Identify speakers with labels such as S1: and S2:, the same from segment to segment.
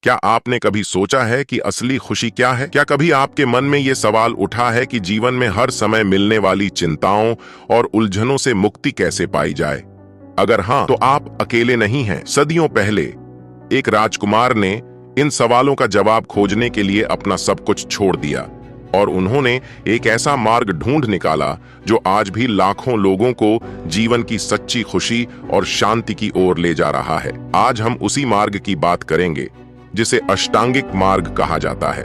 S1: क्या आपने कभी सोचा है कि असली खुशी क्या है? क्या कभी आपके मन में ये सवाल उठा है कि जीवन में हर समय मिलने वाली चिंताओं और उलझनों से मुक्ति कैसे पाई जाए? अगर हाँ, तो आप अकेले नहीं हैं। सदियों पहले एक राजकुमार ने इन सवालों का जवाब खोजने के लिए अपना सब कुछ छोड़ दिया और उन्होंने एक ऐसा मार्ग ढूंढ निकाला जो आज भी लाखों लोगों को जीवन की सच्ची खुशी और शांति की ओर ले जा रहा है। आज हम उसी मार्ग की बात करेंगे जिसे अष्टांगिक मार्ग कहा जाता है।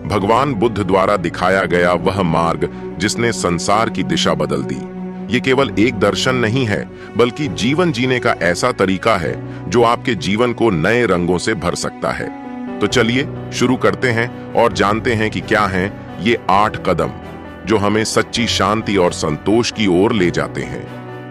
S1: भगवान बुद्ध द्वारा दिखाया गया वह मार्ग जिसने संसार की दिशा बदल दी। ये केवल एक दर्शन नहीं है, बल्कि जीवन जीने का ऐसा तरीका है जो आपके जीवन को नए रंगों से भर सकता है। तो चलिए शुरू करते हैं और जानते हैं कि क्या हैं ये 8 कदम जो हमें सच्ची शांति और संतोष की ओर ले जाते हैं।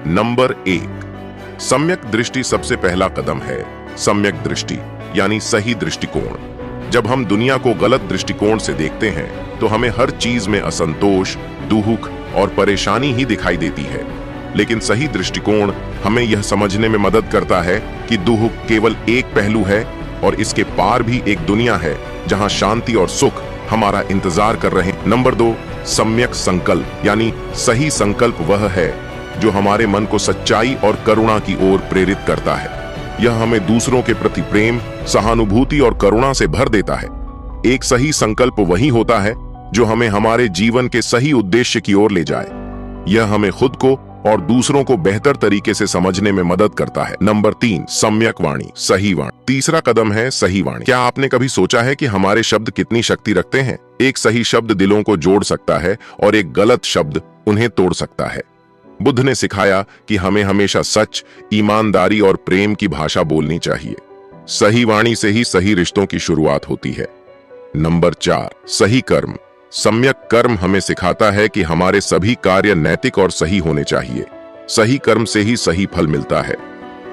S1: नंबर 1, सम्यक दृष्टि। सबसे पहला कदम है सम्यक दृष्टि, यानी सही दृष्टिकोण। जब हम दुनिया को गलत दृष्टिकोण से देखते हैं तो हमें हर चीज में असंतोष, दुख और परेशानी ही दिखाई देती है। लेकिन सही दृष्टिकोण हमें यह समझने में मदद करता है कि दुख केवल एक पहलू है और इसके पार भी एक दुनिया है जहां शांति और सुख हमारा इंतजार कर रहे हैं। नंबर 2, सम्यक संकल्प, यानी सही संकल्प वह है जो हमारे मन को सच्चाई और करुणा की ओर प्रेरित करता है। यह हमें दूसरों के प्रति प्रेम, सहानुभूति और करुणा से भर देता है। एक सही संकल्प वही होता है जो हमें हमारे जीवन के सही उद्देश्य की ओर ले जाए। यह हमें खुद को और दूसरों को बेहतर तरीके से समझने में मदद करता है। नंबर 3, सम्यक वाणी, सही वाणी। तीसरा कदम है सही वाणी। क्या आपने कभी सोचा है कि हमारे शब्द कितनी शक्ति रखते हैं? एक सही शब्द दिलों को जोड़ सकता है और एक गलत शब्द उन्हें तोड़ सकता है। बुद्ध ने सिखाया कि हमें हमेशा सच, ईमानदारी और प्रेम की भाषा बोलनी चाहिए। सही वाणी से ही सही रिश्तों की शुरुआत होती है। नंबर 4, सही कर्म। सम्यक कर्म हमें सिखाता है कि हमारे सभी कार्य नैतिक और सही होने चाहिए। सही कर्म से ही सही फल मिलता है।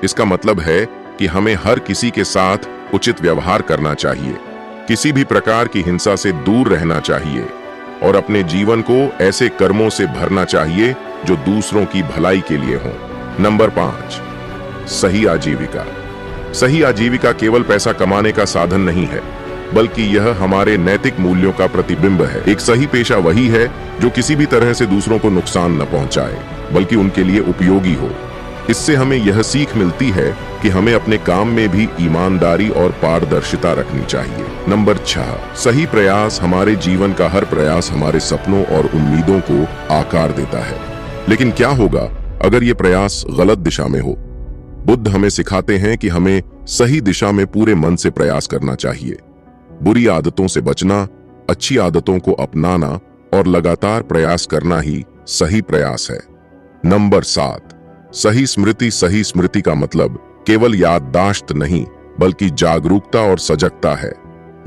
S1: इसका मतलब है कि हमें हर किसी के साथ उचित व्यवहार करना चाहिए, किसी भी प्रकार की हिंसा से दूर रहना चाहिए और अपने जीवन को ऐसे कर्मों से भरना चाहिए जो दूसरों की भलाई के लिए हों। नंबर 5, सही आजीविका। सही आजीविका केवल पैसा कमाने का साधन नहीं है, बल्कि यह हमारे नैतिक मूल्यों का प्रतिबिंब है। एक सही पेशा वही है जो किसी भी तरह से दूसरों को नुकसान न पहुंचाए, बल्कि उनके लिए उपयोगी हो। इससे हमें यह सीख मिलती है कि हमें अपने काम में भी ईमानदारी और पारदर्शिता रखनी चाहिए। नंबर 6, सही प्रयास। हमारे जीवन का हर प्रयास हमारे सपनों और उम्मीदों को आकार देता है। लेकिन क्या होगा अगर ये प्रयास गलत दिशा में हो? बुद्ध हमें सिखाते हैं कि हमें सही दिशा में पूरे मन से प्रयास करना चाहिए। बुरी आदतों से बचना, अच्छी आदतों को अपनाना और लगातार प्रयास करना ही सही प्रयास है। नंबर 7, सही स्मृति। सही स्मृति का मतलब केवल याददाश्त नहीं, बल्कि जागरूकता और सजगता है।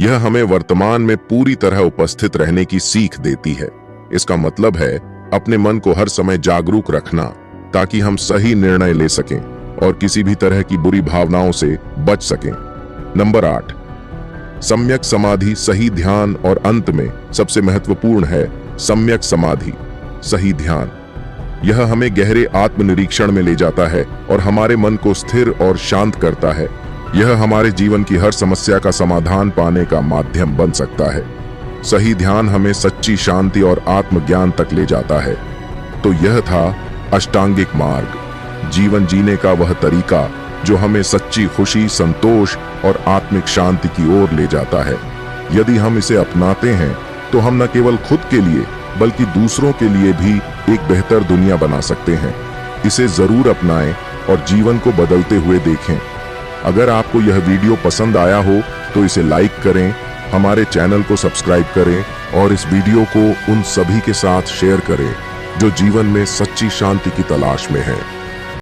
S1: यह हमें वर्तमान में पूरी तरह उपस्थित रहने की सीख देती है। इसका मतलब है अपने मन को हर समय जागरूक रखना ताकि हम सही निर्णय ले सकें और किसी भी तरह की बुरी भावनाओं से बच सकें। नंबर 8, सम्यक समाधि, सही ध्यान। और अंत में सबसे महत्वपूर्ण है सम्यक समाधि, सही ध्यान। यह हमें गहरे आत्मनिरीक्षण में ले जाता है और हमारे मन को स्थिर और शांत करता है। यह हमारे जीवन की हर समस्या का समाधान पाने का माध्यम बन सकता है। सही ध्यान हमें सच्ची शांति और आत्मज्ञान तक ले जाता है। तो यह था अष्टांगिक मार्ग, जीवन जीने का वह तरीका जो हमें सच्ची खुशी, संतोष और आत्मिक शांति की ओर ले जाता है। यदि हम इसे अपनाते हैं तो हम न केवल खुद के लिए बल्कि दूसरों के लिए भी एक बेहतर दुनिया बना सकते हैं। इसे जरूर अपनाएं और जीवन को बदलते हुए देखें। अगर आपको यह वीडियो पसंद आया हो तो इसे लाइक करें, हमारे चैनल को सब्सक्राइब करें और इस वीडियो को उन सभी के साथ शेयर करें जो जीवन में सच्ची शांति की तलाश में हैं।